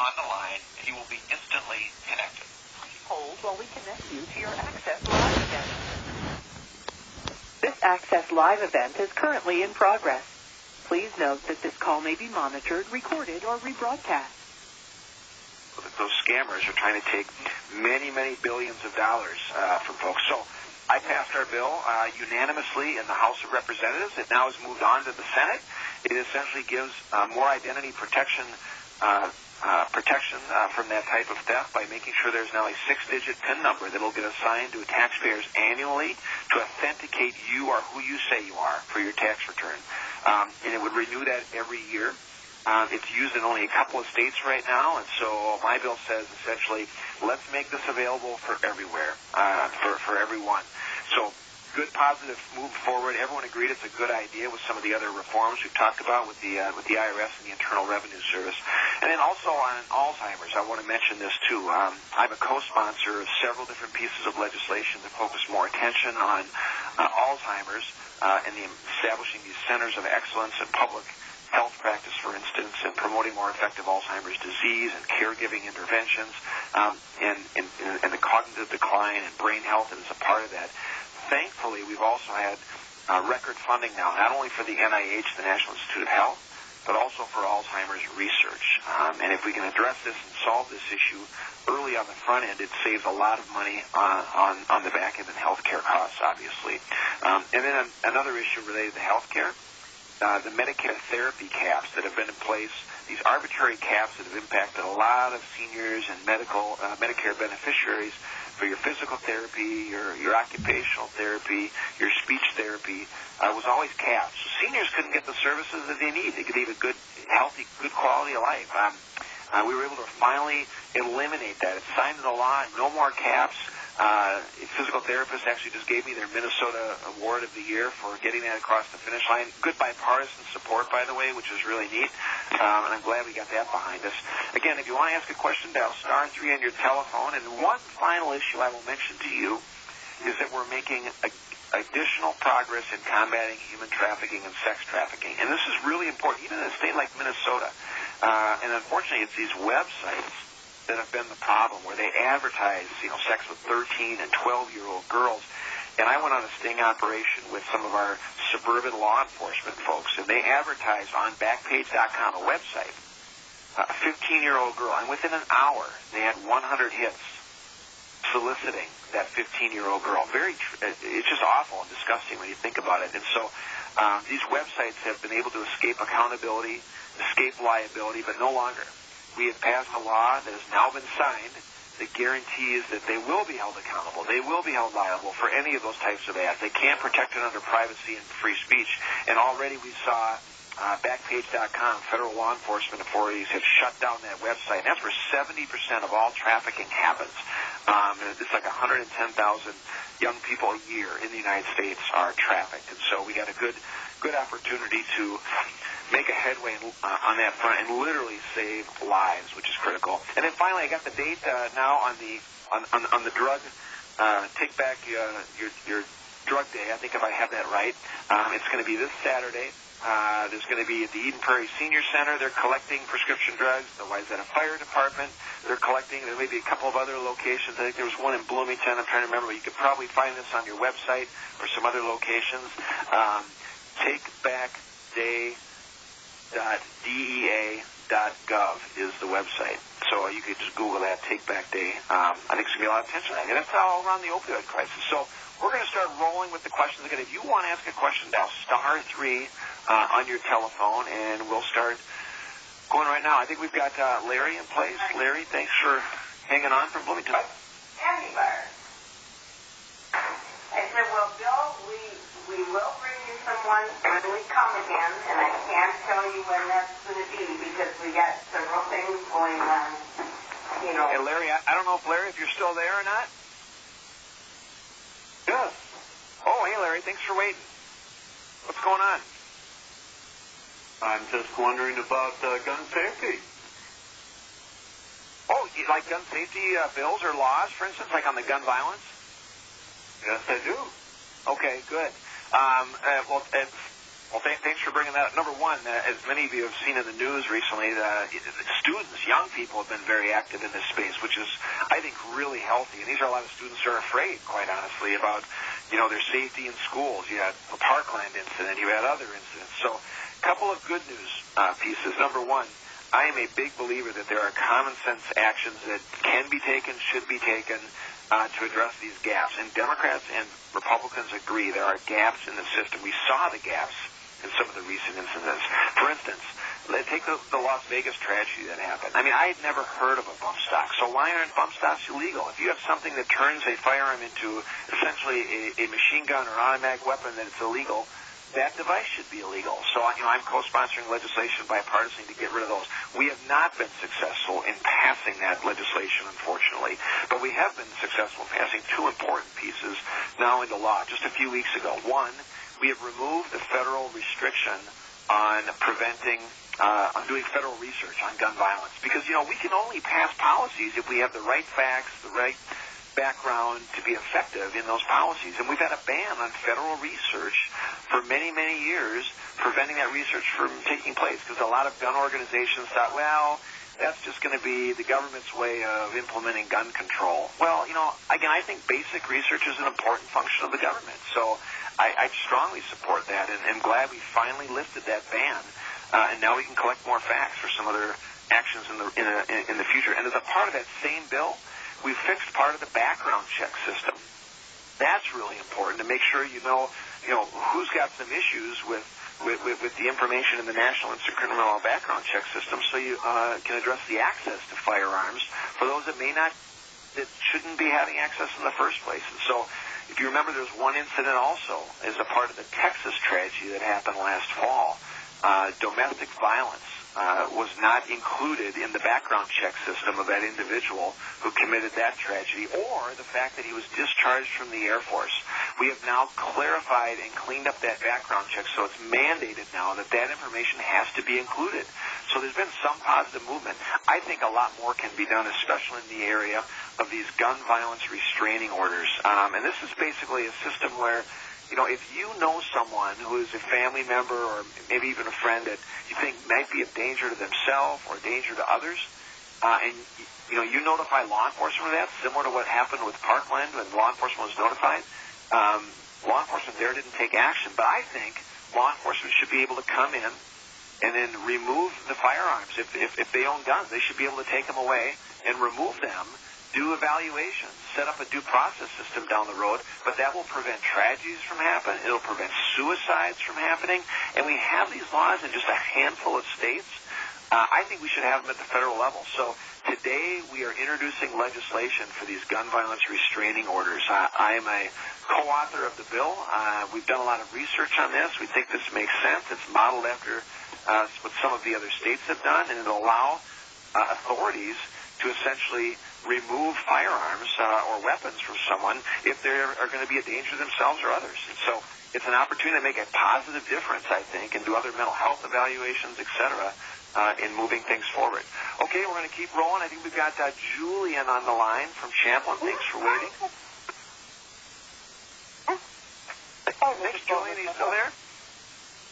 on the line, and you will be instantly connected. Hold while we connect you to your Access Live event. This Access Live event is currently in progress. Please note that this call may be monitored, recorded, or rebroadcast. Those scammers are trying to take many, many billions of dollars from folks. So I passed our bill unanimously in the House of Representatives. It now has moved on to the Senate. It essentially gives more identity protection from that type of theft by making sure there's now a 6-digit PIN number that will get assigned to taxpayers annually to authenticate you or who you say you are for your tax return. And it would renew that every year. It's used in only a couple of states right now, and so my bill says essentially, let's make this available for everywhere, for everyone. So good, positive move forward. Everyone agreed it's a good idea with some of the other reforms we've talked about with the IRS and the Internal Revenue Service. And then also on Alzheimer's, I want to mention this too. I'm a co-sponsor of several different pieces of legislation to focus more attention on Alzheimer's and establishing these centers of excellence in public health practice, for instance, and promoting more effective Alzheimer's disease and caregiving interventions, and the cognitive decline and brain health that is a part of that. Thankfully, we've also had record funding now, not only for the NIH, the National Institute of Health, but also for Alzheimer's research. And if we can address this and solve this issue early on the front end, it saves a lot of money on the back end in healthcare costs, obviously. And then another issue related to healthcare. The Medicare therapy caps that have been in place, these arbitrary caps that have impacted a lot of seniors and Medicare beneficiaries for your physical therapy, your occupational therapy, your speech therapy, was always capped. So seniors couldn't get the services that they need. They could lead a good, healthy, good quality of life. We were able to finally eliminate that. It's signed into law, no more caps. A physical therapist actually just gave me their Minnesota Award of the Year for getting that across the finish line. Good bipartisan support, by the way, which is really neat, and I'm glad we got that behind us. Again, if you want to ask a question, dial *3 on your telephone. And one final issue I will mention to you is that we're making additional progress in combating human trafficking and sex trafficking. And this is really important, even in a state like Minnesota. And unfortunately, it's these websites that have been the problem, where they advertise, sex with 13 and 12-year-old girls. And I went on a sting operation with some of our suburban law enforcement folks, and they advertised on Backpage.com, a website, a 15-year-old girl. And within an hour, they had 100 hits soliciting that 15-year-old girl. It's just awful and disgusting when you think about it. And so these websites have been able to escape accountability, escape liability, but no longer. We have passed a law that has now been signed that guarantees that they will be held accountable. They will be held liable for any of those types of ads. They can't protect it under privacy and free speech. And already we saw Backpage.com, federal law enforcement authorities have shut down that website. And that's where 70% of all trafficking happens. It's like 110,000 young people a year in the United States are trafficked. And so we got a good opportunity to make a headway on that front and literally save lives, which is critical. And then finally, I got the date now on the drug. Take back your drug day. I think if I have that right, it's going to be this Saturday. There's going to be at the Eden Prairie Senior Center. They're collecting prescription drugs. The Wayzata Fire Department, they're collecting. There may be a couple of other locations. I think there was one in Bloomington. I'm trying to remember. You could probably find this on your website or some other locations. takebackday.dea.gov is the website. So you could just Google that, Take Back Day. I think there's going to be a lot of attention on it. And that's all around the opioid crisis. So we're going to start rolling with the questions again. If you want to ask a question, dial *3 on your telephone, and we'll start going right now. I think we've got Larry in place. Larry, thanks for hanging on from Bloomington. Anywhere. I said, well, Bill, we will bring you someone when we come again, and I can't tell you when that's going to be because we got several things going on, Hey, Larry, I don't know if you're still there or not. Yes. Oh, hey, Larry, thanks for waiting. What's going on? I'm just wondering about gun safety. Oh, you like gun safety bills or laws, for instance, like on the gun violence? Yes, I do. Okay, good. Well, thanks for bringing that up. Number one, as many of you have seen in the news recently, students, young people have been very active in this space, which is, I think, really healthy. And these are a lot of students who are afraid, quite honestly, about, their safety in schools. You had the Parkland incident. You had other incidents. So a couple of good news pieces. Number one, I am a big believer that there are common sense actions that can be taken, should be taken, to address these gaps. And Democrats and Republicans agree there are gaps in the system. We saw the gaps in some of the recent incidents. For instance, take the Las Vegas tragedy that happened. I mean, I had never heard of a bump stock. So why aren't bump stocks illegal? If you have something that turns a firearm into essentially a machine gun or automatic weapon, then it's illegal. That device should be illegal. So, I'm co-sponsoring legislation bipartisan to get rid of those. We have not been successful in passing that legislation, unfortunately. But we have been successful in passing two important pieces now into law just a few weeks ago. One, we have removed the federal restriction on on doing federal research on gun violence. Because, we can only pass policies if we have the right facts, the right background to be effective in those policies. And we've had a ban on federal research for many, many years, preventing that research from taking place. Because a lot of gun organizations thought, well, that's just going to be the government's way of implementing gun control. Well, again, I think basic research is an important function of the government. So I strongly support that, and am glad we finally lifted that ban. And now we can collect more facts for some other actions in the future. And as a part of that same bill, we fixed part of the background check system. That's really important to make sure you know who's got some issues with the information in the National Instant Criminal Background Check system, so you can address the access to firearms for those that shouldn't be having access in the first place. And so, if you remember, there was one incident also as a part of the Texas tragedy that happened last fall. Domestic violence was not included in the background check system of that individual who committed that tragedy, or the fact that he was discharged from the Air Force. We have now clarified and cleaned up that background check, so it's mandated now that information has to be included. So there's been some positive movement. I think a lot more can be done, especially in the area of these gun violence restraining orders. And this is basically a system where, if you know someone who is a family member or maybe even a friend that you think might be a danger to themselves or a danger to others, and you notify law enforcement of that, similar to what happened with Parkland when law enforcement was notified, law enforcement there didn't take action. But I think law enforcement should be able to come in and then remove the firearms. If they own guns, they should be able to take them away and remove them, do evaluations, set up a due process system down the road, but that will prevent tragedies from happening. It'll prevent suicides from happening. And we have these laws in just a handful of states. I think we should have them at the federal level. So today we are introducing legislation for these gun violence restraining orders. I am a co-author of the bill. We've done a lot of research on this. We think this makes sense. It's modeled after what some of the other states have done, and it'll allow authorities to essentially remove firearms or weapons from someone if they are going to be a danger to themselves or others. And so it's an opportunity to make a positive difference, I think, and do other mental health evaluations, et cetera, in moving things forward. Okay, we're going to keep rolling. I think we've got Julian on the line from Champlin. Thanks for waiting. Thanks, Julian. Are you still there?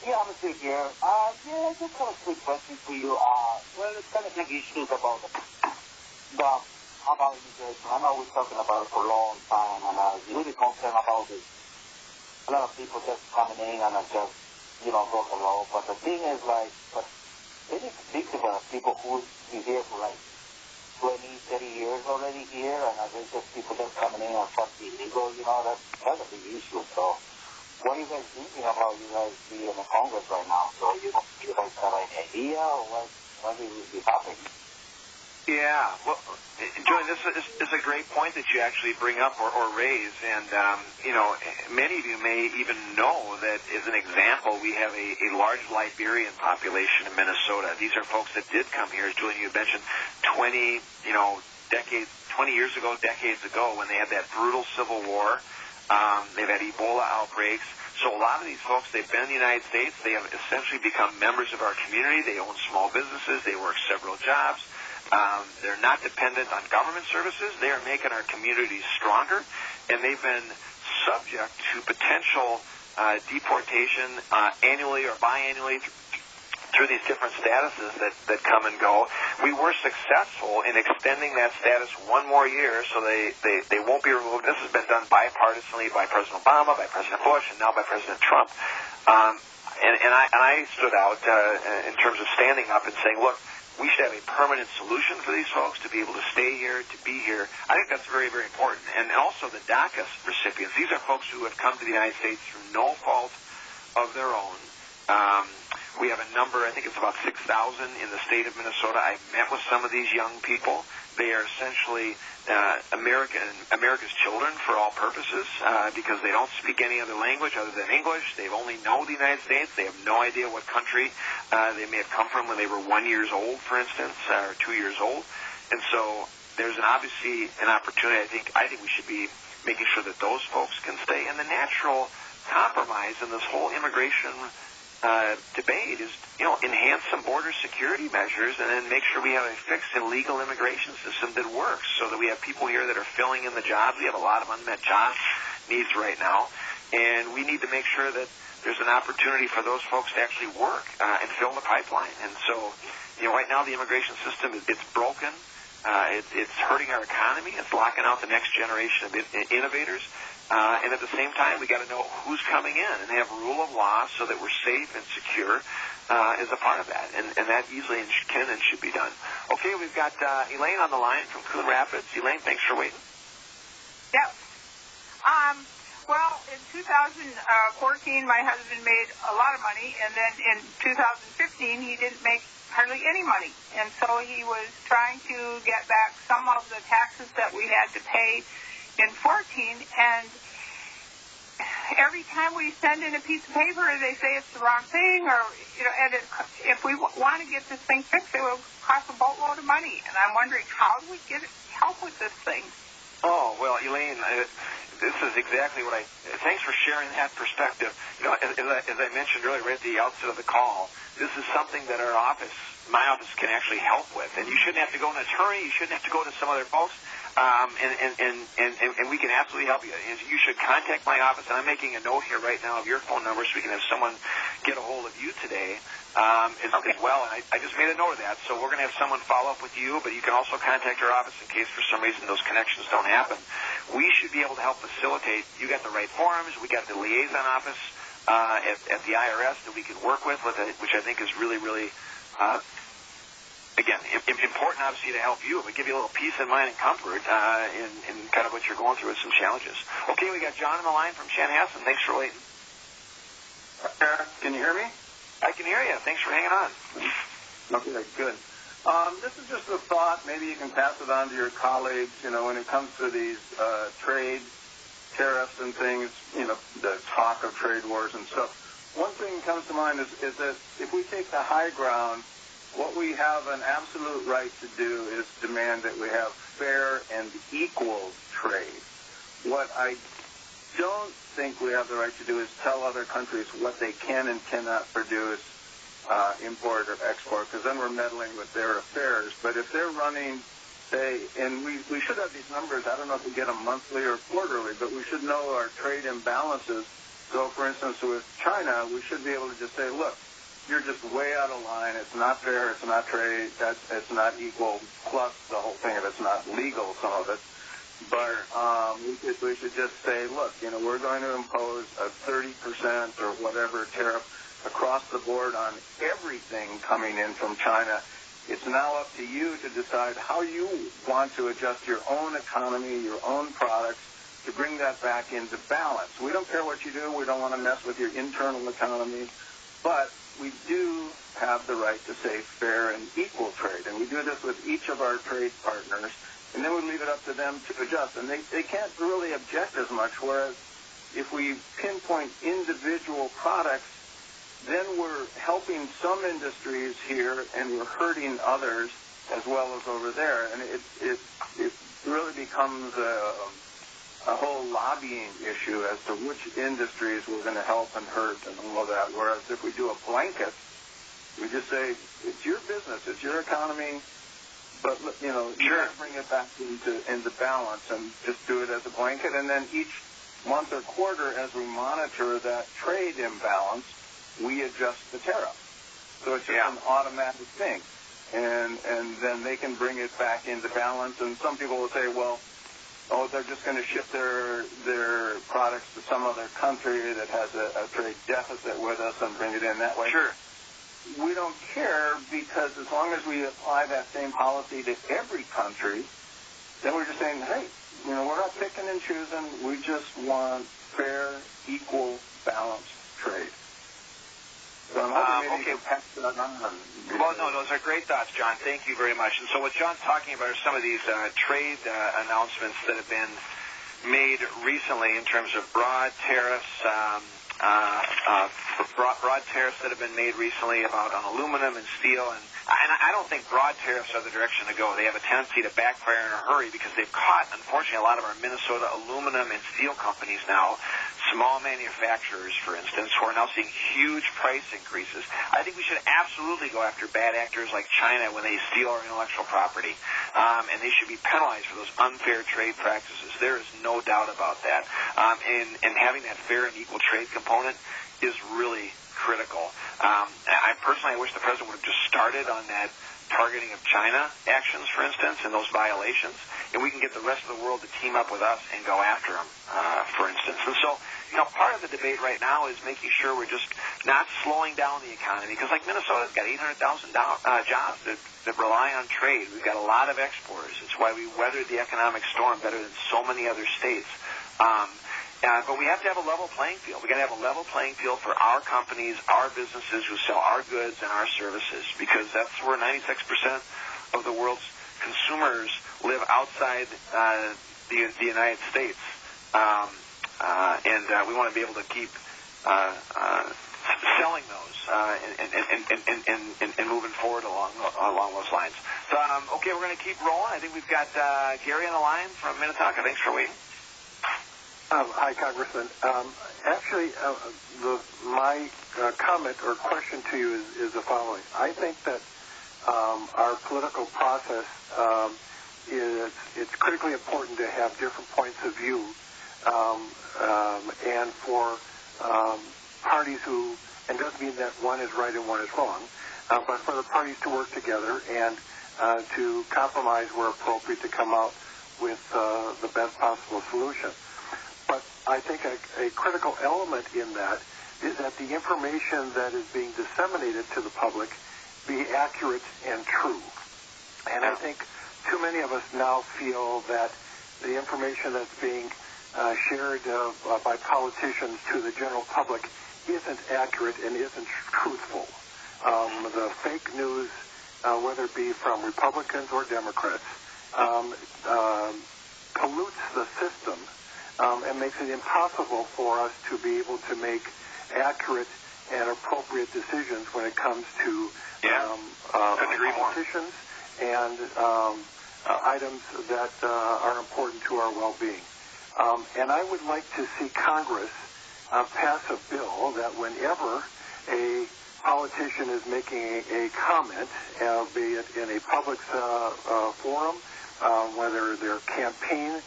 Yeah, I'm still here. I just have a quick question for you. It's kind of big issues about about immigration. I know we're talking about it for a long time, and I was really concerned about this. A lot of people just coming in and just, broke the law. But the thing is, but they need to speak about people who's been here for 20, 30 years already here, and there's just people just coming in and stuff illegal. That's a big issue. So, what are you guys thinking about? You guys be in the Congress right now, so you guys have an idea, or what will be happening? Yeah, well, Julian, this is a great point that you actually bring up or raise, and many of you may even know that, as an example, we have a large Liberian population in Minnesota. These are folks that did come here, as Julian, you mentioned, 20 years ago, decades ago, when they had that brutal civil war. They've had Ebola outbreaks. So a lot of these folks, they've been in the United States. They have essentially become members of our community. They own small businesses. They work several jobs. They're not dependent on government services. They are making our communities stronger, and they've been subject to potential deportation annually or biannually through these different statuses that come and go. We were successful in extending that status one more year, so they won't be removed. This has been done bipartisanly by President Obama, by President Bush, and now by President Trump. And I stood out in terms of standing up and saying, look, we should have a permanent solution for these folks to be able to stay here, to be here. I think that's very, very important. And also the DACA recipients. These are folks who have come to the United States through no fault of their own. We have a number, I think it's about 6,000 in the state of Minnesota. I met with some of these young people. They are essentially America's children for all purposes because they don't speak any other language other than English. They only know the United States. They have no idea what country they may have come from when they were 1 year old, for instance, or 2 years old. And so there's obviously an opportunity. I think we should be making sure that those folks can stay. And the natural compromise in this whole immigration debate is, enhance some border security measures and then make sure we have a fixed and legal immigration system that works so that we have people here that are filling in the jobs. We have a lot of unmet job needs right now, and we need to make sure that there's an opportunity for those folks to actually work and fill the pipeline. And so, right now the immigration system, it's broken. It's hurting our economy. It's locking out the next generation of innovators. And at the same time, we got to know who's coming in and have rule of law so that we're safe and secure is a part of that. And that easily can and should be done. Okay, we've got Elaine on the line from Coon Rapids. Elaine, thanks for waiting. Yep. Well, in 2014, my husband made a lot of money, and then in 2015, he didn't make hardly any money. And so he was trying to get back some of the taxes that we had to pay in 14, and every time we send in a piece of paper, they say it's the wrong thing, or and if we want to get this thing fixed, it will cost a boatload of money. And I'm wondering, how do we get help with this thing? Oh, well, Elaine, this is exactly what thanks for sharing that perspective. As I mentioned earlier, right at the outset of the call, this is something that my office can actually help with. And you shouldn't have to go to an attorney. You shouldn't have to go to some other folks. And we can absolutely help you. You should contact my office, and I'm making a note here right now of your phone number so we can have someone get a hold of you today as well. And I just made a note of that, so we're going to have someone follow up with you, but you can also contact our office in case for some reason those connections don't happen. We should be able to help facilitate. You got the right forms. We got the liaison office at the IRS that we can work with which I think is really, really again, important, obviously, to help you, but give you a little peace of mind and comfort in kind of what you're going through with some challenges. Okay, we got John on the line from Chanhassen. Thanks for waiting. Can you hear me? I can hear you. Thanks for hanging on. Okay, good. This is just a thought. Maybe you can pass it on to your colleagues, when it comes to these trade tariffs and things, the talk of trade wars and stuff. One thing that comes to mind is that if we take the high ground, what we have an absolute right to do is demand that we have fair and equal trade. What I don't think we have the right to do is tell other countries what they can and cannot produce, import or export, because then we're meddling with their affairs. But if they're running, say, and we should have these numbers, I don't know if we get them monthly or quarterly, but we should know our trade imbalances. So, for instance, with China, we should be able to just say, look, you're just way out of line. It's not fair. It's not trade. It's not equal. Plus the whole thing of it's not legal, some of it. But we should just say, look, we're going to impose a 30% or whatever tariff across the board on everything coming in from China. It's now up to you to decide how you want to adjust your own economy, your own products, to bring that back into balance. We don't care what you do. We don't want to mess with your internal economy. But we do have the right to say fair and equal trade. And we do this with each of our trade partners. And then we leave it up to them to adjust. And they can't really object as much, whereas if we pinpoint individual products, then we're helping some industries here and we're hurting others as well as over there. And it really becomes a whole lobbying issue as to which industries we're going to help and hurt and all of that. Whereas if we do a blanket, we just say, it's your business, it's your economy, but, you know, sure, bring it back into balance and just do it as a blanket. And then each month or quarter, as we monitor that trade imbalance, we adjust the tariff. So it's just an automatic thing. And then they can bring it back into balance. And some people will say, well, they're just going to ship their products to some other country that has a trade deficit with us and bring it in that way. Sure. We don't care, because as long as we apply that same policy to every country, then we're just saying, hey, we're not picking and choosing. We just want fair, equal, balanced trade. So I'm hoping maybe you can pass that on. Well, no, those are great thoughts, John. Thank you very much. And so what John's talking about are some of these trade announcements that have been made recently in terms of broad tariffs, broad tariffs that have been made recently on aluminum and steel. And I don't think broad tariffs are the direction to go. They have a tendency to backfire in a hurry because they've caught, unfortunately, a lot of our Minnesota aluminum and steel companies now, small manufacturers, for instance, who are now seeing huge price increases. I think we should absolutely go after bad actors like China when they steal our intellectual property, and they should be penalized for those unfair trade practices. There is no doubt about that. And having that fair and equal trade component is really critical. I personally wish the president would have just started on that targeting of China actions, for instance, and those violations, and we can get the rest of the world to team up with us and go after them, for instance. And so, part of the debate right now is making sure we're just not slowing down the economy, because like Minnesota's got 800,000 jobs that rely on trade. We've got a lot of exporters. It's why we weathered the economic storm better than so many other states. But we have to have a level playing field. We've got to have a level playing field for our companies, our businesses who sell our goods and our services, because that's where 96% of the world's consumers live outside the United States. And we want to be able to keep selling those and moving forward along those lines. So, okay, we're going to keep rolling. I think we've got Gary on the line from Minnetonka. Thanks for waiting. Hi, Congressman. Actually, my comment or question to you is the following. I think that our political process it's critically important to have different points of view, and for parties who, and it doesn't mean that one is right and one is wrong, but for the parties to work together and to compromise where appropriate to come out with the best possible solution. But I think a critical element in that is that the information that is being disseminated to the public be accurate and true. And I think too many of us now feel that the information that's being shared by politicians to the general public isn't accurate and isn't truthful. The fake news, whether it be from Republicans or Democrats, pollutes the system and makes it impossible for us to be able to make accurate and appropriate decisions when it comes to politicians and items that are important to our well-being. And I would like to see Congress pass a bill that whenever a politician is making a comment, be it in a public forum, whether they're campaign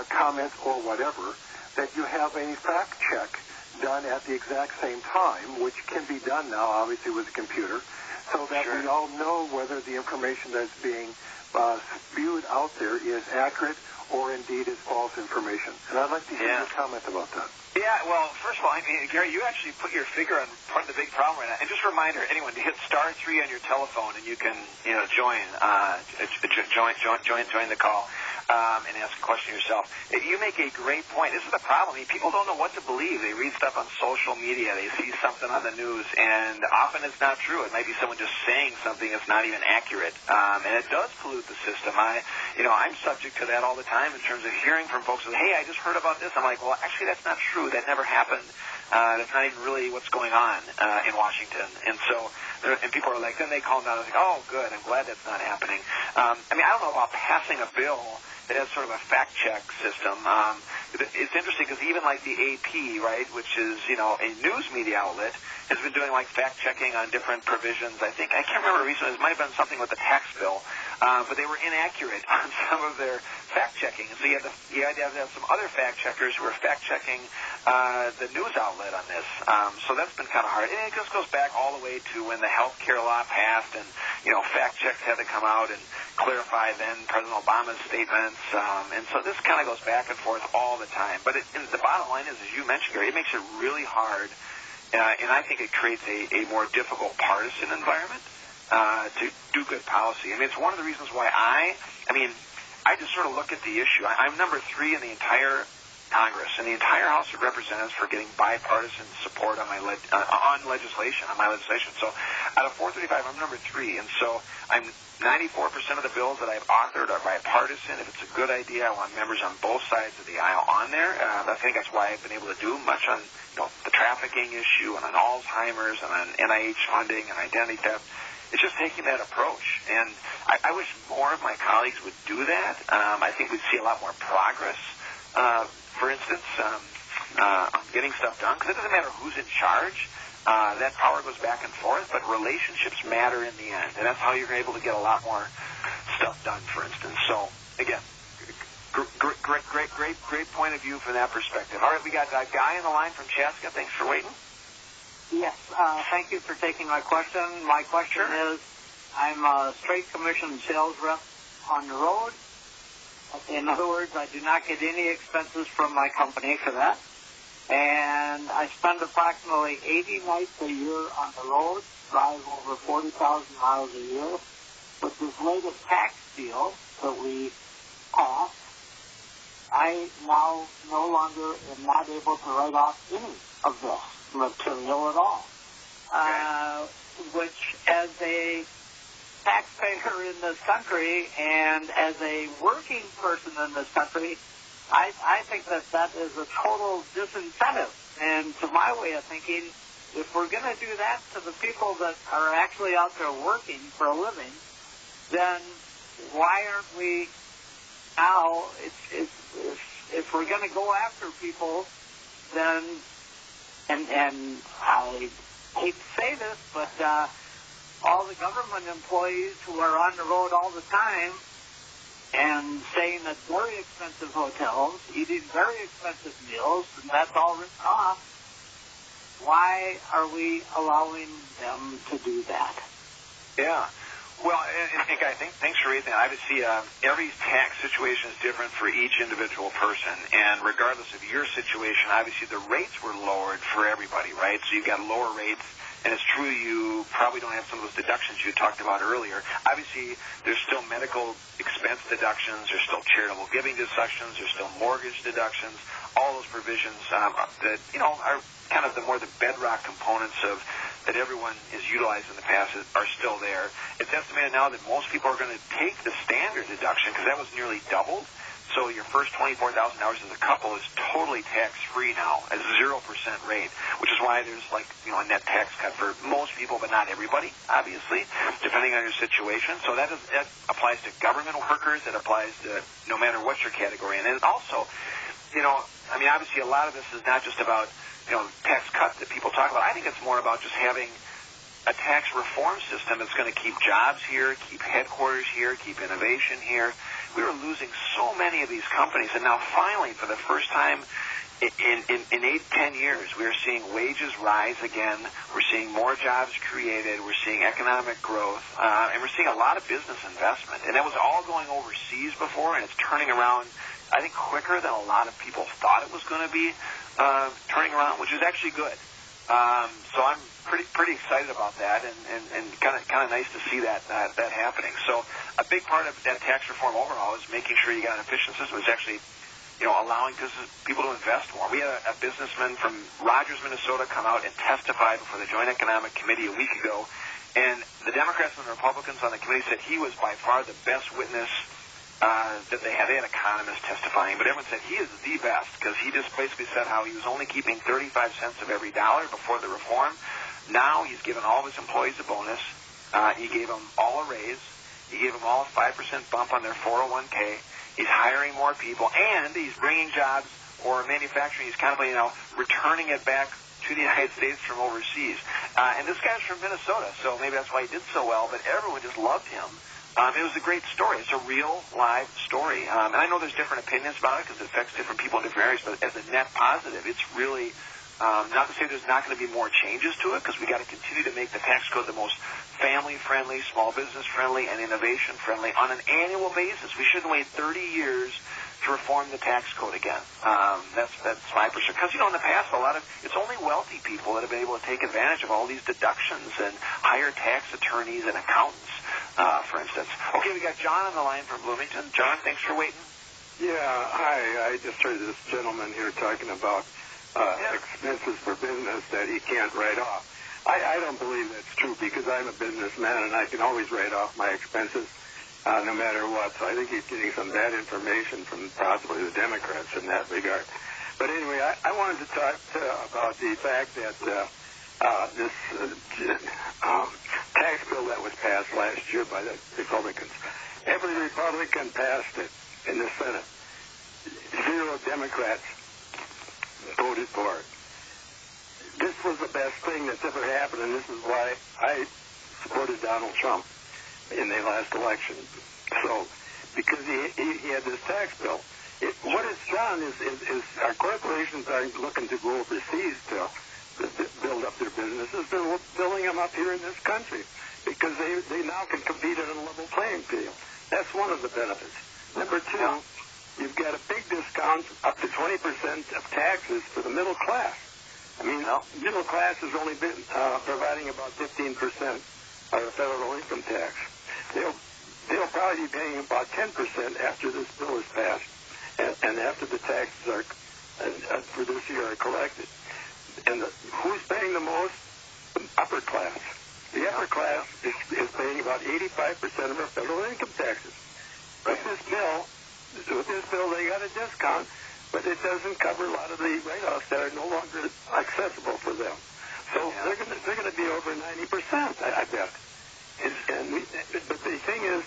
comments or whatever, that you have a fact check done at the exact same time, which can be done now, obviously, with a computer, so that we all know whether the information that's being spewed out there is accurate or indeed is false information. And I'd like to hear your comment about that. Yeah, well, first of all, Gary, you actually put your finger on part of the big problem right now. And just a reminder, anyone, to hit *3 on your telephone, and you can, join the call and ask a question yourself. You make a great point. This is the problem. People don't know what to believe. They read stuff on social media. They see something on the news, and often it's not true. It might be someone just saying something that's not even accurate, and it does pollute the system. I'm subject to that all the time in terms of hearing from folks who, hey, I just heard about this. I'm like, well, actually, that's not true. That never happened. That's not even really what's going on in Washington. And so, and people are like, then they calm down and say, oh, good, I'm glad that's not happening. I don't know about passing a bill that has sort of a fact check system. it's interesting because even like the AP, right, which is, you know, a news media outlet, has been doing like fact checking on different provisions. I can't remember recently, it might have been something with the tax bill, but they were inaccurate on some of their fact checking. So you had to have some other fact checkers who were fact checking the news outlet on this. So that's been kind of hard. And it just goes back all the way to when the health care law passed, and, you know, fact checks had to come out and clarify then President Obama's statements. And so this kind of goes back and forth all the time. But the bottom line is, as you mentioned, Gary, it makes it really hard, and I think it creates a more difficult partisan environment to do good policy. I mean, it's one of the reasons why I just sort of look at the issue. I'm number 3 in the entire Congress and the entire House of Representatives for getting bipartisan support on my legislation. So out of 435, I'm number 3, and so I'm 94% of the bills that I've authored are bipartisan. If it's a good idea, I want members on both sides of the aisle on there. I think that's why I've been able to do much on, you know, the trafficking issue and on Alzheimer's and on NIH funding and identity theft. It's just taking that approach, and I wish more of my colleagues would do that. I think we'd see a lot more progress. For instance, on getting stuff done, because it doesn't matter who's in charge. That power goes back and forth, but relationships matter in the end, and that's how you're able to get a lot more stuff done, for instance. So, again, great point of view from that perspective. All right, we got a guy on the line from Chaska. Thanks for waiting. Yes, thank you for taking my question. My question is, I'm a straight commission sales rep on the road. In other words, I do not get any expenses from my company for that. And I spend approximately 80 nights a year on the road, drive over 40,000 miles a year. With this latest tax deal that we passed, I now no longer am not able to write off any of this material at all. Which, as a taxpayer in this country and as a working person in this country, I think that is a total disincentive. And to my way of thinking, if we're going to do that to the people that are actually out there working for a living, then why aren't we now, if we're going to go after people, then, and I hate to say this, but all the government employees who are on the road all the time and staying at very expensive hotels, eating very expensive meals, and that's all written off, why are we allowing them to do that? Yeah. Well, and guy, thanks for raising that. Obviously, every tax situation is different for each individual person, and regardless of your situation, obviously the rates were lowered for everybody, right? So you've got lower rates. And it's true you probably don't have some of those deductions you talked about earlier. Obviously, there's still medical expense deductions. There's still charitable giving deductions. There's still mortgage deductions. All those provisions that, you know, are kind of the bedrock components of that everyone has utilized in the past are still there. It's estimated now that most people are going to take the standard deduction because that was nearly doubled. So your first $24,000 as a couple is totally tax-free now at a 0% rate, which is why there's a net tax cut for most people, but not everybody, obviously, depending on your situation. So that applies to government workers. It applies to no matter what your category. And it also, obviously a lot of this is not just about, tax cuts that people talk about. I think it's more about just having a tax reform system that's going to keep jobs here, keep headquarters here, keep innovation here. We were losing so many of these companies, and now finally, for the first time in 8-10 years, we are seeing wages rise again. We're seeing more jobs created. We're seeing economic growth, and we're seeing a lot of business investment. And that was all going overseas before, and it's turning around, I think, quicker than a lot of people thought it was going to be turning around, which is actually good. So I'm pretty excited about that, and kind of nice to see that happening. So a big part of that tax reform overall is making sure you got an efficient system. It's actually, allowing people to invest more. We had a businessman from Rogers, Minnesota, come out and testify before the Joint Economic Committee a week ago, and the Democrats and the Republicans on the committee said he was by far the best witness that they had. They had economists testifying, but everyone said he is the best because he just basically said how he was only keeping 35 cents of every dollar before the reform. Now he's given all of his employees a bonus. He gave them all a raise. He gave them all a 5% bump on their 401k. He's hiring more people, and he's bringing jobs or manufacturing. He's kind of, returning it back to the United States from overseas. And this guy's from Minnesota, so maybe that's why he did so well, but everyone just loved him. It was a great story. It's a real, live story. And I know there's different opinions about it because it affects different people in different areas, but as a net positive, it's really, not to say there's not going to be more changes to it, because we got to continue to make the tax code the most family-friendly, small business-friendly, and innovation-friendly on an annual basis. We shouldn't wait 30 years to reform the tax code again. That's my perspective. Because, in the past, it's only wealthy people that have been able to take advantage of all these deductions and hire tax attorneys and accountants, for instance. Okay, we got John on the line from Bloomington. John, thanks for waiting. Yeah, hi. I just heard this gentleman here talking about expenses for business that he can't write off. I don't believe that's true because I'm a businessman and I can always write off my expenses no matter what. So I think he's getting some bad information from possibly the Democrats in that regard. But anyway, I wanted to talk about the fact that this tax bill that was passed last year by the Republicans, every Republican passed it in the Senate. 0 Democrats voted for it. This was the best thing that's ever happened, and this is why I supported Donald Trump in the last election. So, because he had this tax bill. What it's done is our corporations aren't looking to go overseas to build up their businesses. They're building them up here in this country because they now can compete on a level playing field. That's one of the benefits. Number 2, you've got a big discount, up to 20% of taxes for the middle class. I mean, middle class has only been providing about 15% of the federal income tax. They'll probably be paying about 10% after this bill is passed, and after the taxes are for this year are collected. And who's paying the most? The upper class. The upper class is paying about 85% of our federal income taxes. With this bill, they got a discount, but it doesn't cover a lot of the write-offs that are no longer accessible for them. So they're going to be over 90%, I bet. But the thing is,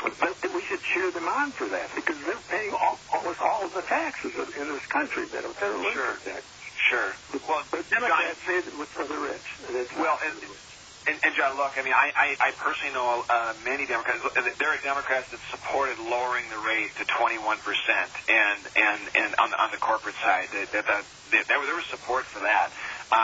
we should cheer them on for that because they're paying almost all of the taxes in this country that are federal income tax. Sure. Well, but Democrats say it was for the rich. And John, look, I mean, I personally know many Democrats. There are Democrats that supported lowering the rate to 21%, and on the corporate side, there was support for that.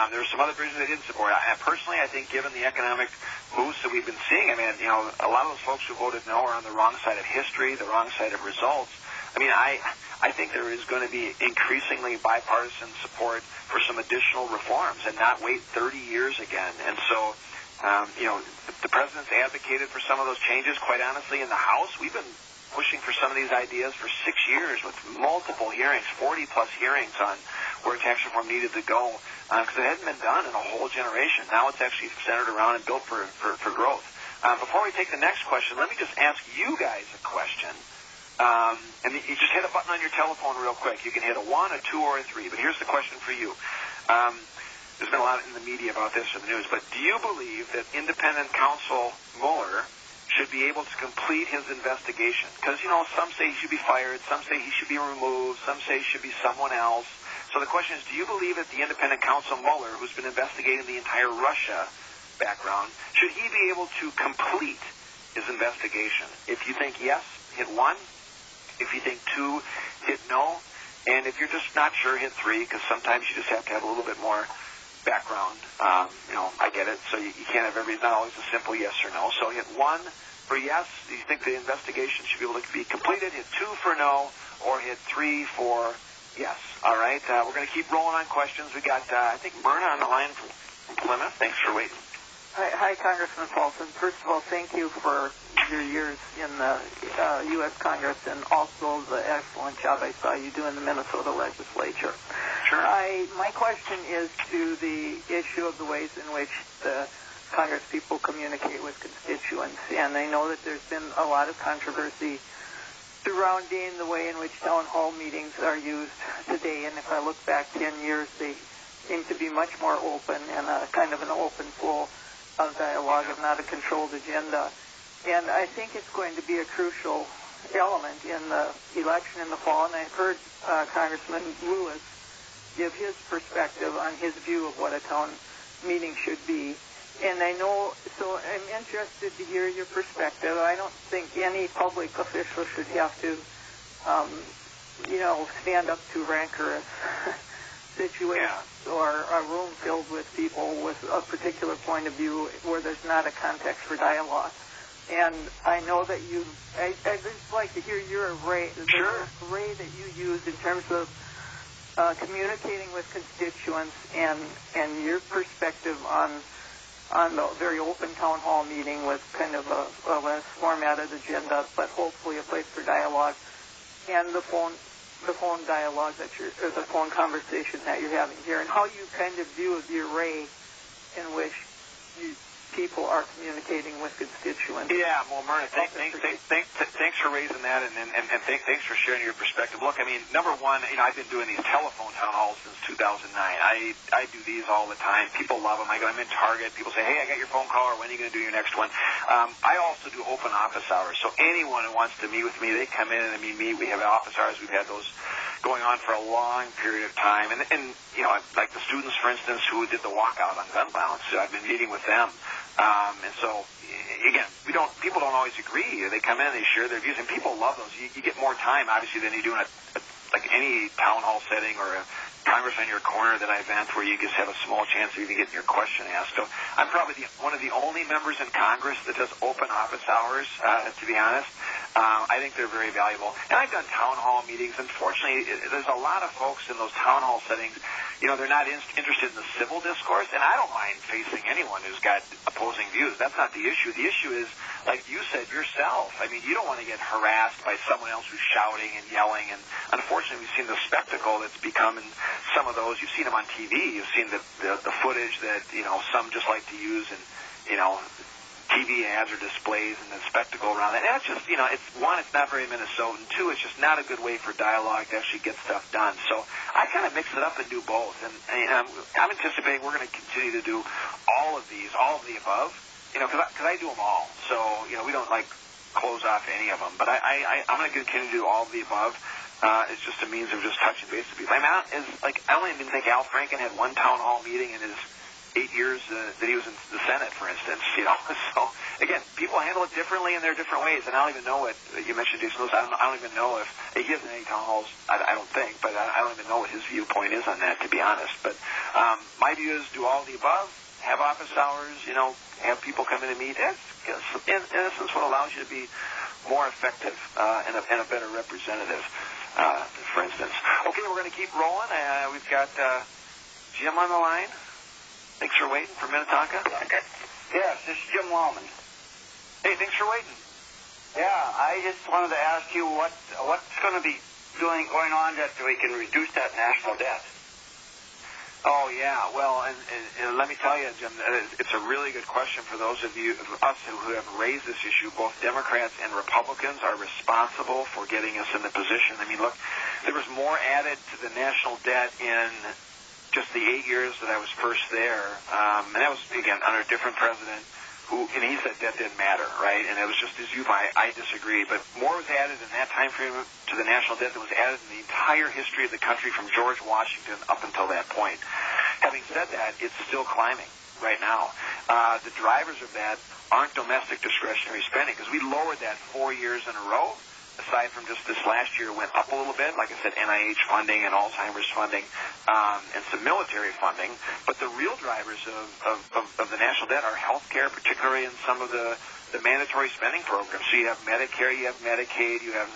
There were some other provisions they didn't support. Personally, I think given the economic boost that we've been seeing, I mean, a lot of those folks who voted no are on the wrong side of history, the wrong side of results. I mean, I think there is going to be increasingly bipartisan support for some additional reforms and not wait 30 years again. And so, the president's advocated for some of those changes. Quite honestly, in the House, we've been pushing for some of these ideas for 6 years with multiple hearings, 40-plus hearings on where tax reform needed to go because it hadn't been done in a whole generation. Now it's actually centered around and built for growth. Before we take the next question, let me just ask you guys a question. And you just hit a button on your telephone real quick. You can hit a 1, a 2, or a 3. But here's the question for you. There's been a lot in the media about this in the news, but do you believe that independent counsel Mueller should be able to complete his investigation? Because, some say he should be fired, some say he should be removed, some say he should be someone else. So the question is, do you believe that the independent counsel Mueller, who's been investigating the entire Russia background, should he be able to complete his investigation? If you think yes, hit 1. If you think 2, hit no. And if you're just not sure, hit 3, because sometimes you just have to have a little bit more background. I get it. So you can't have everything, not always a simple yes or no. So hit 1 for yes. Do you think the investigation should be able to be completed? Hit 2 for no, or hit 3 for yes. All right. We're going to keep rolling on questions. We got, I think, Myrna on the line from Plymouth. Thanks for waiting. Hi, Congressman Paulsen. First of all, thank you for your years in the U.S. Congress and also the excellent job I saw you do in the Minnesota legislature. Sure. My question is to the issue of the ways in which the Congress people communicate with constituents. And I know that there's been a lot of controversy surrounding the way in which town hall meetings are used today. And if I look back 10 years, they seem to be much more open and a kind of an open flow of dialogue and not a controlled agenda. And I think it's going to be a crucial element in the election in the fall, and I've heard Congressman Lewis give his perspective on his view of what a town meeting should be. And I know, so I'm interested to hear your perspective. I don't think any public official should have to, stand up to rancorous situations or a room filled with people with a particular point of view where there's not a context for dialogue. And I know that I'd just like to hear your array, the array that you use in terms of communicating with constituents and your perspective on the very open town hall meeting with kind of a less formatted agenda, but hopefully a place for dialogue, and the phone dialogue or the phone conversation that you're having here, and how you kind of view the array in which people are communicating with constituents. Yeah, well, Myrna, thanks for raising that, and thanks for sharing your perspective. Look, I mean, number one, I've been doing these telephone town halls since 2009. I do these all the time. People love them. I'm in Target. People say, hey, I got your phone call, or when are you going to do your next one? I also do open office hours, so anyone who wants to meet with me, they come in and meet. We have office hours. We've had those going on for a long period of time. And like the students, for instance, who did the walkout on gun violence, I've been meeting with them. And so, again, people don't always agree. They come in, they share their views, and people love those. You get more time, obviously, than you do in like any town hall setting or a Congress on your corner that I event where you just have a small chance of even getting your question asked. So I'm probably one of the only members in Congress that does open office hours, to be honest. I think they're very valuable. And I've done town hall meetings. Unfortunately, there's a lot of folks in those town hall settings, they're not interested in the civil discourse, and I don't mind facing anyone who's got opposing views. That's not the issue. The issue is, like you said yourself, I mean, you don't want to get harassed by someone else who's shouting and yelling, and unfortunately we've seen the spectacle that's become in some of those. You've seen them on TV. You've seen the footage that, some just like to use and, TV ads or displays and the spectacle around that. And it's just, it's not very Minnesotan. Two, it's just not a good way for dialogue to actually get stuff done. So I kind of mix it up and do both. And I'm anticipating we're going to continue to do all of the above, because I do them all. So, we don't, close off any of them. But I'm going to continue to do all of the above. It's just a means of just touching base with people. I don't even think Al Franken had one town hall meeting in his 8 years that he was in the Senate, for instance, So, again, people handle it differently in their different ways, and I don't even know what, you mentioned Jason Lewis, I don't even know if he hasn't any town halls, I don't think, but I don't even know what his viewpoint is on that, to be honest. But my view is do all the above, have office hours, have people come in and meet. That's, in essence, what allows you to be more effective and a better representative, for instance. Okay, we're going to keep rolling. We've got Jim on the line. Thanks for waiting for Minnetonka. Okay. Yes, this is Jim Wallman. Hey, thanks for waiting. Yeah, I just wanted to ask you what's going to be going on that we can reduce that national debt. Oh, yeah. Well, and let me tell you, Jim, it's a really good question for those of us who have raised this issue. Both Democrats and Republicans are responsible for getting us in the position. I mean, look, there was more added to the national debt in just the 8 years that I was first there, and that was, again, under a different president, and he said that didn't matter, right? And it was just his view. I disagree, but more was added in that time frame to the national debt than was added in the entire history of the country from George Washington up until that point. Having said that, it's still climbing right now. The drivers of that aren't domestic discretionary spending, because we lowered that 4 years in a row. Aside from just this last year, went up a little bit. Like I said, NIH funding and Alzheimer's funding, and some military funding. But the real drivers of the national debt are health care, particularly in some of the mandatory spending programs. So you have Medicare, you have Medicaid, you have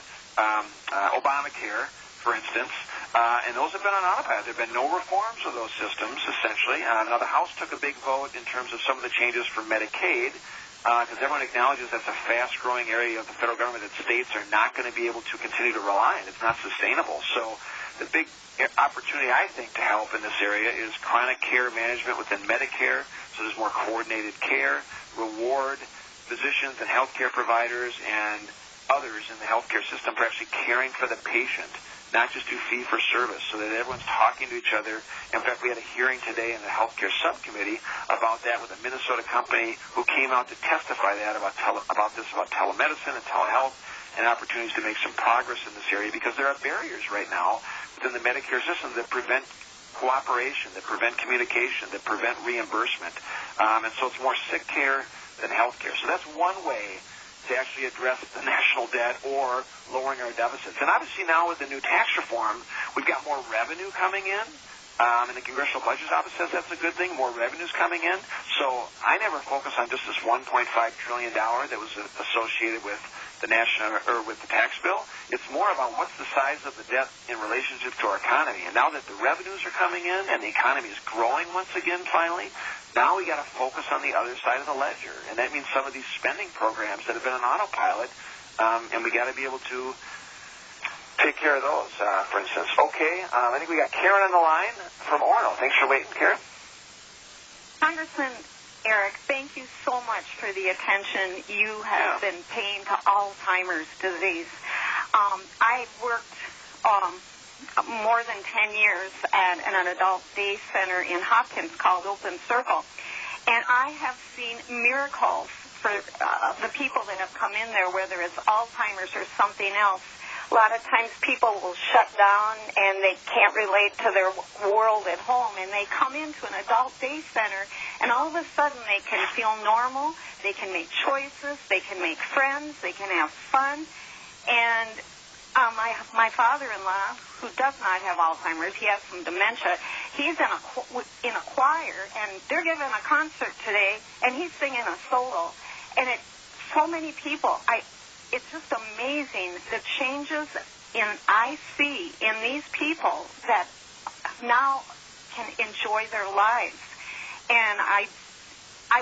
Obamacare, for instance. And those have been on autopilot. There have been no reforms of those systems, essentially. Now, the House took a big vote in terms of some of the changes for Medicaid, because everyone acknowledges that's a fast-growing area of the federal government that states are not going to be able to continue to rely on. It's not sustainable. So the big opportunity, I think, to help in this area is chronic care management within Medicare, so there's more coordinated care, reward physicians and healthcare providers and others in the healthcare system for actually caring for the patient, not just do fee-for-service, so that everyone's talking to each other. In fact, we had a hearing today in the healthcare subcommittee about that with a Minnesota company who came out to testify about telemedicine and telehealth and opportunities to make some progress in this area, because there are barriers right now within the Medicare system that prevent cooperation, that prevent communication, that prevent reimbursement. And so it's more sick care than health care. So that's one way to actually address the national debt or lowering our deficits. And obviously now with the new tax reform, we've got more revenue coming in. And the Congressional Budget Office says that's a good thing, more revenues coming in. So I never focus on just this $1.5 trillion that was associated with the with the tax bill. It's more about what's the size of the debt in relationship to our economy. And now that the revenues are coming in and the economy is growing once again finally, now we got to focus on the other side of the ledger. And that means some of these spending programs that have been on autopilot, and we got to be able to take care of those, for instance. Okay, I think we got Karen on the line from Orono. Thanks for waiting, Karen. Congressman Eric, thank you so much for the attention you have been paying to Alzheimer's disease. I worked more than 10 years at an adult day center in Hopkins called Open Circle, and I have seen miracles for the people that have come in there, whether it's Alzheimer's or something else. A lot of times people will shut down and they can't relate to their world at home, and they come into an adult day center and all of a sudden they can feel normal, they can make choices, they can make friends, they can have fun. And my father-in-law, who does not have Alzheimer's, he has some dementia, he's in a choir, and they're giving a concert today, and he's singing a solo. And so many people, it's just amazing the changes I see in these people that now can enjoy their lives. And I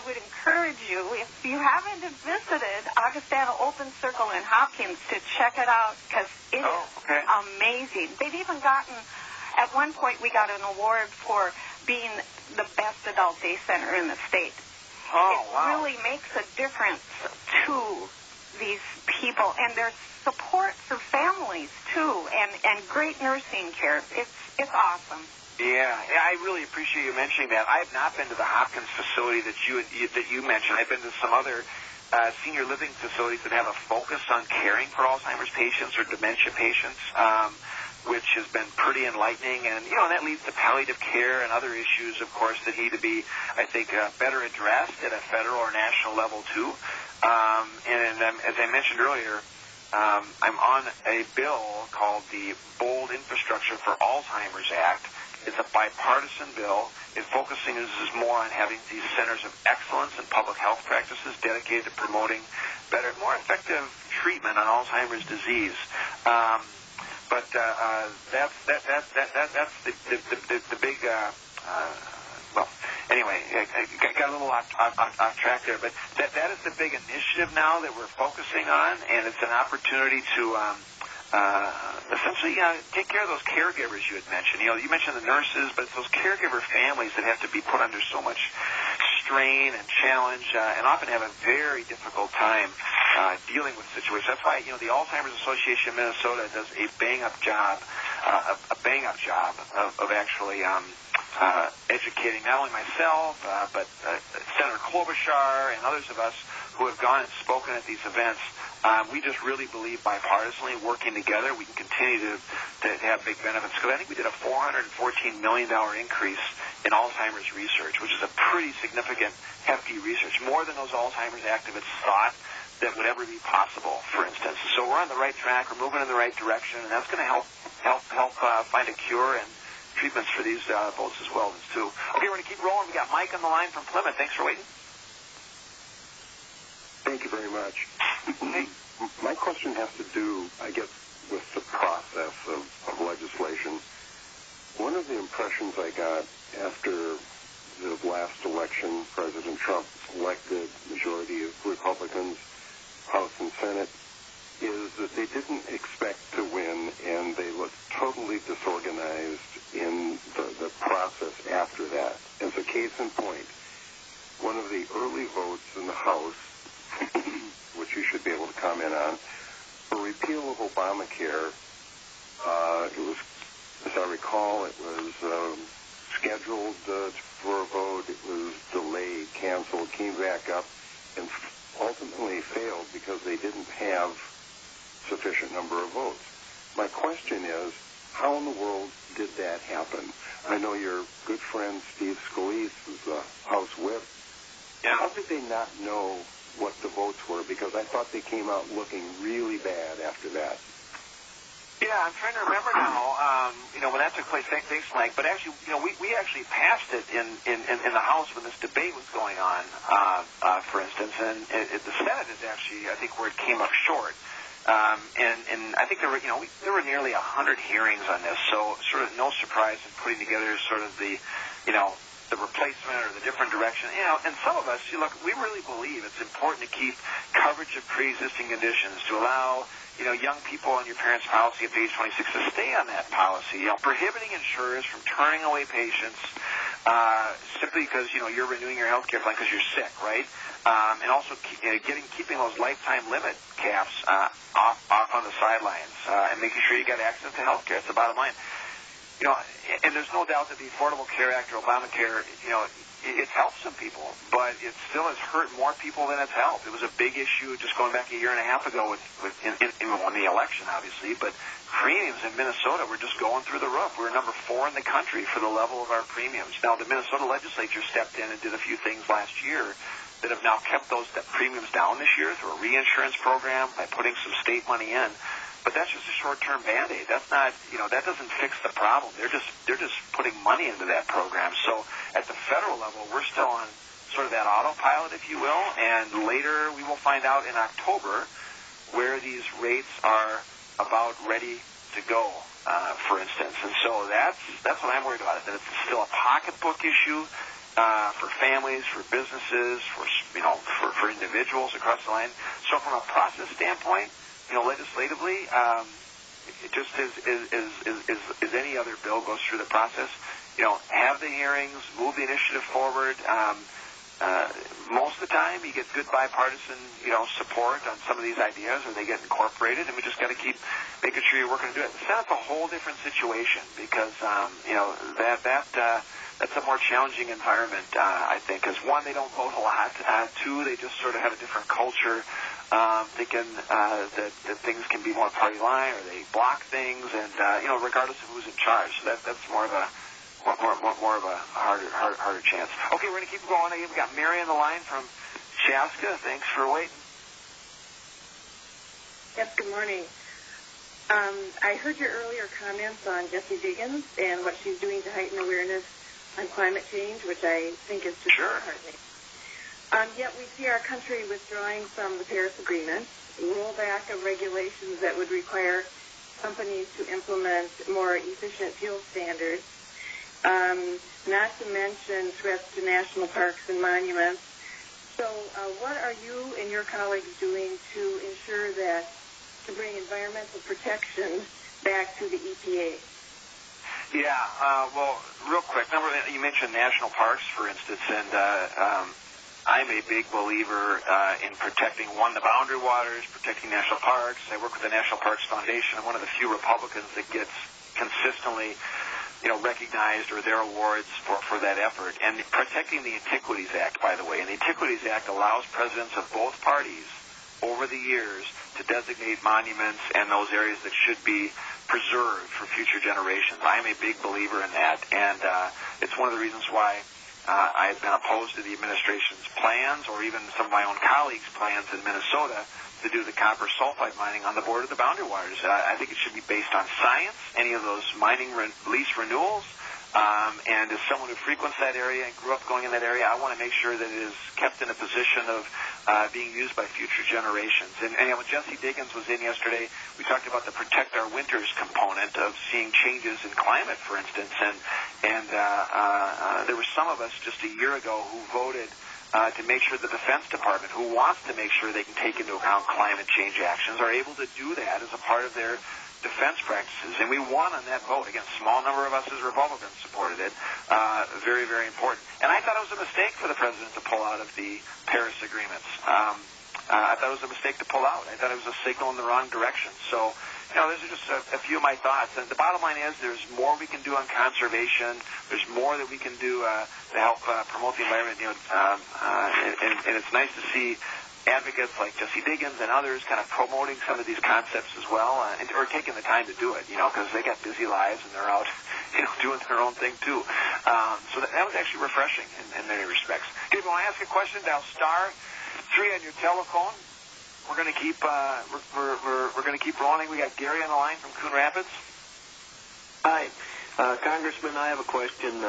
would encourage you, if you haven't visited Augustana Open Circle in Hopkins, to check it out, because it is amazing. They've even gotten, at one point we got an award for being the best adult day center in the state. Really makes a difference to these people, and there's support for families too, and great nursing care. It's awesome. Yeah, I really appreciate you mentioning that. I have not been to the Hopkins facility that you mentioned. I've been to some other senior living facilities that have a focus on caring for Alzheimer's patients or dementia patients, which has been pretty enlightening. And, that leads to palliative care and other issues, of course, that need to be, I think, better addressed at a federal or national level, too. And as I mentioned earlier, I'm on a bill called the Bold Infrastructure for Alzheimer's Act. It's a bipartisan bill. It focuses more on having these centers of excellence in public health practices dedicated to promoting better, more effective treatment on Alzheimer's disease. But that's the big. Well, anyway, I got a little off track there, but that is the big initiative now that we're focusing on, and it's an opportunity to essentially take care of those caregivers you had mentioned. You mentioned the nurses, but it's those caregiver families that have to be put under so much strain and challenge, and often have a very difficult time dealing with situations. That's why the Alzheimer's Association of Minnesota does a bang-up job of actually educating not only myself, but Senator Klobuchar and others of us who have gone and spoken at these events. We just really believe bipartisanly, working together, we can continue to have big benefits. Because I think we did a $414 million increase in Alzheimer's research, which is a pretty significant, hefty research, more than those Alzheimer's activists thought that would ever be possible, for instance. So we're on the right track, we're moving in the right direction, and that's going to help find a cure and treatments for these folks as well, too. Okay, we're going to keep rolling. We got Mike on the line from Plymouth. Thanks for waiting. Thank you very much. My question has to do, I guess, with the process of legislation. One of the impressions I got after the last election, President Trump elected majority of Republicans, House and Senate, is that they didn't expect to win, and they looked totally disorganized in the process after that. As a case in point, one of the early votes in the House, which you should be able to comment on, for repeal of Obamacare, It was, as I recall, it was scheduled for a vote. It was delayed, canceled, came back up, and ultimately failed because they didn't have sufficient number of votes. My question is, how in the world did that happen? I know your good friend Steve Scalise was the House Whip. Yeah. How did they not know what the votes were? Because I thought they came out looking really bad after that. Yeah, I'm trying to remember now, when that took place, thanks, Mike. But actually, we actually passed it in the House when this debate was going on, for instance. And the Senate is actually, I think, where it came up short. And I think there were nearly 100 hearings on this, so sort of no surprise in putting together sort of the replacement or the different direction. And some of us, we really believe it's important to keep coverage of pre-existing conditions, to allow young people on your parents' policy at age 26 to stay on that policy, prohibiting insurers from turning away patients simply because, you're renewing your health care plan because you're sick, right? And also keeping those lifetime limit caps off on the sidelines and making sure you got access to health care. It's the bottom line. And there's no doubt that the Affordable Care Act or Obamacare, it's helped some people, but it still has hurt more people than it's helped. It was a big issue just going back a year and a half ago in the election, obviously, but premiums in Minnesota were just going through the roof. We were number 4 in the country for the level of our premiums. Now, the Minnesota legislature stepped in and did a few things last year that have now kept those premiums down this year through a reinsurance program by putting some state money in. But that's just a short-term Band-Aid. That's not, that doesn't fix the problem. They're just putting money into that program. So at the federal level, we're still on sort of that autopilot, if you will, and later we will find out in October where these rates are about ready to go, for instance. And so that's what I'm worried about, is that it's still a pocketbook issue for families, for businesses, for individuals across the line. So from a process standpoint, legislatively, just as any other bill goes through the process, have the hearings, move the initiative forward. Most of the time, you get good bipartisan, support on some of these ideas, or they get incorporated, and we just got to keep making sure you're working to do it. The Senate's a whole different situation because, that's a more challenging environment, I think, because one, they don't vote a lot. Two, they just sort of have a different culture, thinking that things can be more party line, or they block things, and regardless of who's in charge. So that's more of a harder chance. Okay, we're going to keep going. We've got Mary on the line from Chaska. Thanks for waiting. Yes, good morning. I heard your earlier comments on Jessie Diggins and what she's doing to heighten awareness on climate change, which I think is just heartening. Yet we see our country withdrawing from the Paris Agreement, rollback of regulations that would require companies to implement more efficient fuel standards, not to mention threats to national parks and monuments. So what are you and your colleagues doing to ensure that, to bring environmental protection back to the EPA? Yeah, well, real quick, you mentioned national parks, for instance, and I'm a big believer in protecting, the boundary waters, protecting national parks. I work with the National Parks Foundation. I'm one of the few Republicans that gets consistently, recognized, or their awards for that effort. And protecting the Antiquities Act, by the way. And the Antiquities Act allows presidents of both parties over the years to designate monuments and those areas that should be preserved for future generations. I am a big believer in that, and it's one of the reasons why I have been opposed to the administration's plans, or even some of my own colleagues' plans in Minnesota, to do the copper sulfide mining on the border of the boundary waters. I think it should be based on science, any of those mining lease renewals, and as someone who frequents that area and grew up going in that area, I want to make sure that it is kept in a position of being used by future generations. And when Jessie Diggins was in yesterday, we talked about the Protect Our Winters component of seeing changes in climate, for instance, and there were some of us just a year ago who voted to make sure the Defense Department, who wants to make sure they can take into account climate change actions, are able to do that as a part of their defense practices. And we won on that vote. Again, small number of us as Republicans supported it. Very, very important. And I thought it was a mistake for the president to pull out of the Paris agreements. I thought it was a mistake to pull out. I thought it was a signal in the wrong direction. So those are just a few of my thoughts. And the bottom line is there's more we can do on conservation. There's more that we can do to help promote the environment. And it's nice to see advocates like Jesse Diggins and others kind of promoting some of these concepts as well, or taking the time to do it, because they got busy lives and they're out, doing their own thing too. So that was actually refreshing in many respects. If you want to ask a question, dial *3 on your telephone. We're going to keep we're going to keep rolling. We got Gary on the line from Coon Rapids. Hi, Congressman. I have a question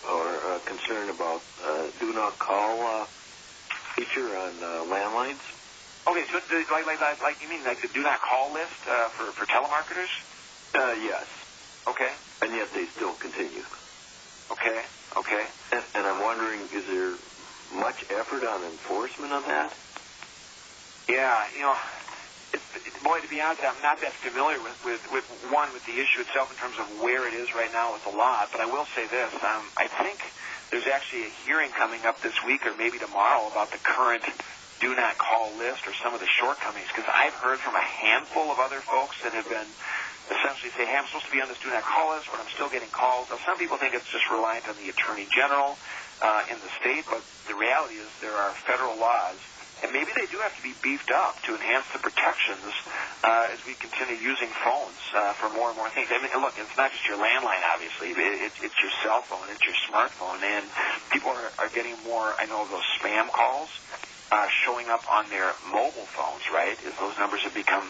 or a concern about do not call feature on landlines. Okay, so like you mean like the do not call list for telemarketers? Yes. Okay. And yet they still continue. Okay. And I'm wondering, is there much effort on enforcement of that? Yeah, boy, to be honest, I'm not that familiar with the issue itself in terms of where it is right now with the law. But I will say this: I think there's actually a hearing coming up this week or maybe tomorrow about the current do not call list or some of the shortcomings. Because I've heard from a handful of other folks that have been essentially say, hey, I'm supposed to be on this do not call list, but I'm still getting calls. Now, some people think it's just reliant on the Attorney General in the state, but the reality is there are federal laws, and maybe they do have to be beefed up to enhance the protections as we continue using phones for more and more things. I mean, look, it's not just your landline, obviously. It's your cell phone. It's your smartphone. And people are getting more, I know, of those spam calls showing up on their mobile phones, right, as those numbers have become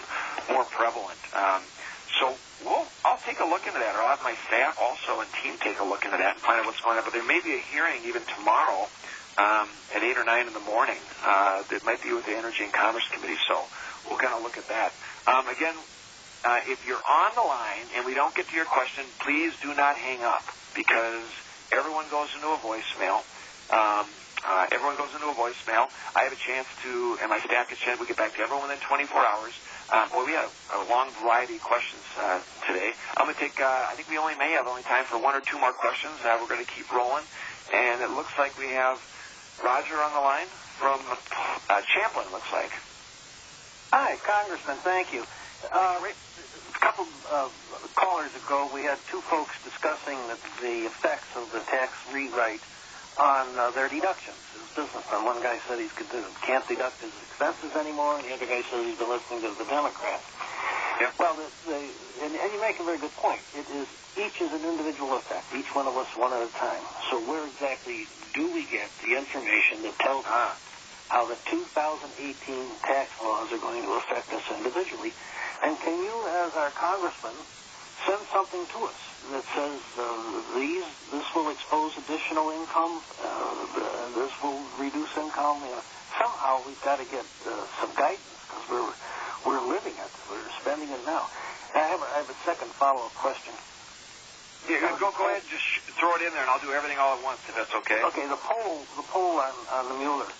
more prevalent. So I'll take a look into that, or I'll have my staff also and team take a look into that and find out what's going on. But there may be a hearing even tomorrow at 8 or 9 in the morning. That might be with the Energy and Commerce Committee, so we'll kind of look at that. Again, if you're on the line and we don't get to your question, please do not hang up, because everyone goes into a voicemail. I have a chance to, and my staff gets a chance, we get back to everyone within 24 hours. We have a long variety of questions today. I'm going to take, I think we may have time for 1 or 2 more questions. We're going to keep rolling. And it looks like we have Roger on the line from Champlin, looks like. Hi, Congressman. Thank you. A couple of callers ago, we had 2 folks discussing the effects of the tax rewrite on their deductions as businessmen. One guy said he can't deduct his expenses anymore, and the other guy said he's been listening to the Democrats. Yep. Well, and you make a very good point. Each is an individual effect, each one of us one at a time. So where exactly do we get the information that tells us how the 2018 tax laws are going to affect us individually? And can you, as our congressman, send something to us that says this will expose additional income, this will reduce income? Somehow we've got to get some guidance, because we're living it, we're spending it now. And I have a second follow-up question. Yeah, go ahead, just throw it in there, and I'll do everything all at once, if that's okay. Okay, the poll on the Mueller.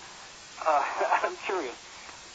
I'm curious.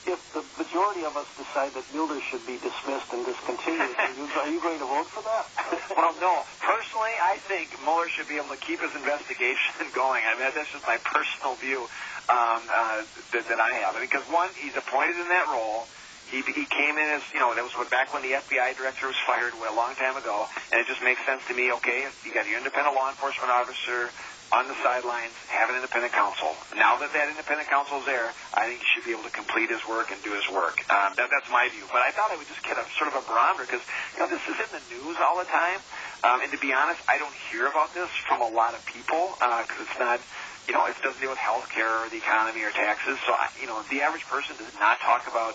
If the majority of us decide that Mueller should be dismissed and discontinued, are you going to vote for that? Well, no. Personally, I think Mueller should be able to keep his investigation going. I mean, that's just my personal view that I have. Because, one, he's appointed in that role. He came in as, that was back when the FBI director was fired a long time ago, and it just makes sense to me, okay, if you got your independent law enforcement officer on the sidelines, have an independent counsel. Now that independent counsel is there, I think he should be able to complete his work and do his work. That's my view. But I thought I would just get a sort of a barometer, because this is in the news all the time. And to be honest, I don't hear about this from a lot of people, because it's not, it doesn't deal with health care or the economy or taxes. So, the average person does not talk about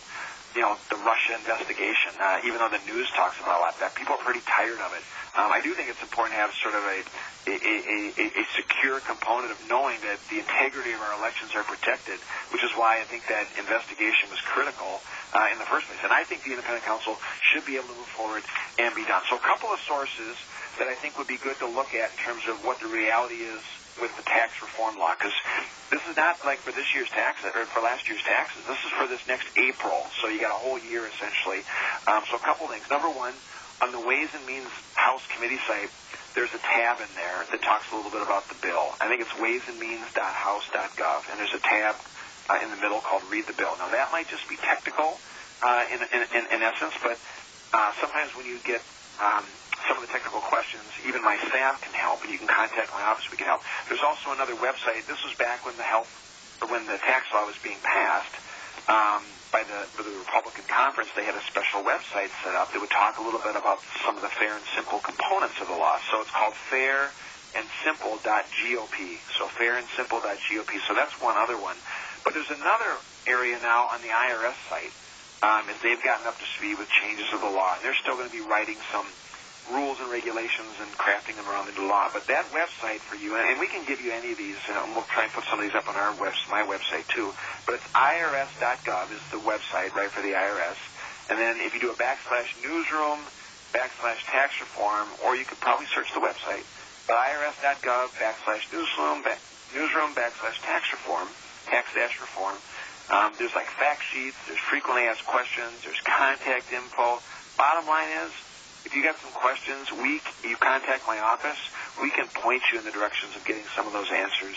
the Russia investigation, even though the news talks about a lot of that. People are pretty tired of it. I do think it's important to have sort of a secure component of knowing that the integrity of our elections are protected, which is why I think that investigation was critical in the first place. And I think the independent counsel should be able to move forward and be done. So a couple of sources that I think would be good to look at in terms of what the reality is with the tax reform law, because this is not like for this year's taxes or for last year's taxes. This is for this next April, so you got a whole year essentially. So a couple things. Number one, on the Ways and Means House Committee site, there's a tab in there that talks a little bit about the bill. I think it's waysandmeans.house.gov, and there's a tab in the middle called Read the Bill. Now that might just be technical in essence, but sometimes when you get some of the technical questions, even my staff can help, and you can contact my office. We can help. There's also another website. This was back when when the tax law was being passed by the Republican conference. They had a special website set up that would talk a little bit about some of the fair and simple components of the law. So it's called fairandsimple.gop. So fairandsimple.gop. So that's one other one. But there's another area now on the IRS site. As they've gotten up to speed with changes of the law, and they're still going to be writing some rules and regulations and crafting them around the new law. But that website for you, and we can give you any of these, and we'll try and put some of these up on my website too, but it's irs.gov is the website, right, for the IRS. And then if you do a /newsroom, /tax reform, or you could probably search the website, but irs.gov /newsroom, /tax reform, tax-reform. There's like fact sheets, there's frequently asked questions, there's contact info. Bottom line is, if you got some questions, you contact my office, we can point you in the directions of getting some of those answers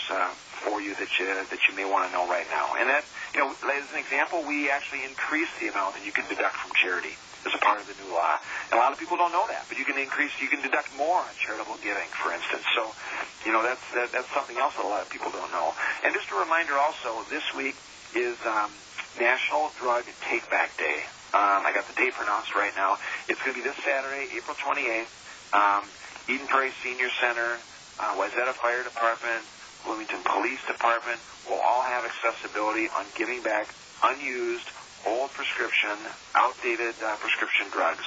for you that you may want to know right now. And that, as an example, we actually increase the amount that you can deduct from charity as a part of the new law. And a lot of people don't know that, but you can deduct more on charitable giving, for instance. So, that's something else that a lot of people don't know. And just a reminder also, this week is National Drug Take-Back Day. I got the date pronounced right now. It's going to be this Saturday, April 28th. Eden Prairie Senior Center, Wayzata Fire Department, Bloomington Police Department will all have accessibility on giving back unused, old prescription, outdated prescription drugs.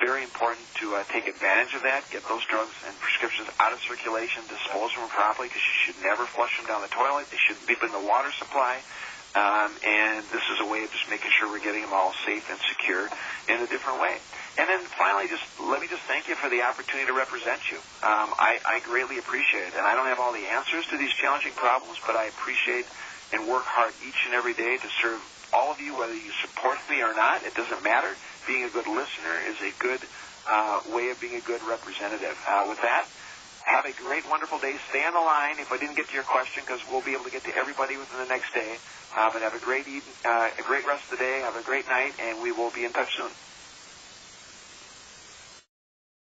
Very important to take advantage of that, get those drugs and prescriptions out of circulation, dispose of them properly, because you should never flush them down the toilet. They shouldn't be in the water supply. And this is a way of just making sure we're getting them all safe and secure in a different way. And then finally, let me thank you for the opportunity to represent you. I greatly appreciate it. And I don't have all the answers to these challenging problems, but I appreciate and work hard each and every day to serve all of you, whether you support me or not. It doesn't matter. Being a good listener is a good way of being a good representative. With that, have a great, wonderful day. Stay on the line if I didn't get to your question, because we'll be able to get to everybody within the next day. But have a great rest of the day. Have a great night, and we will be in touch soon.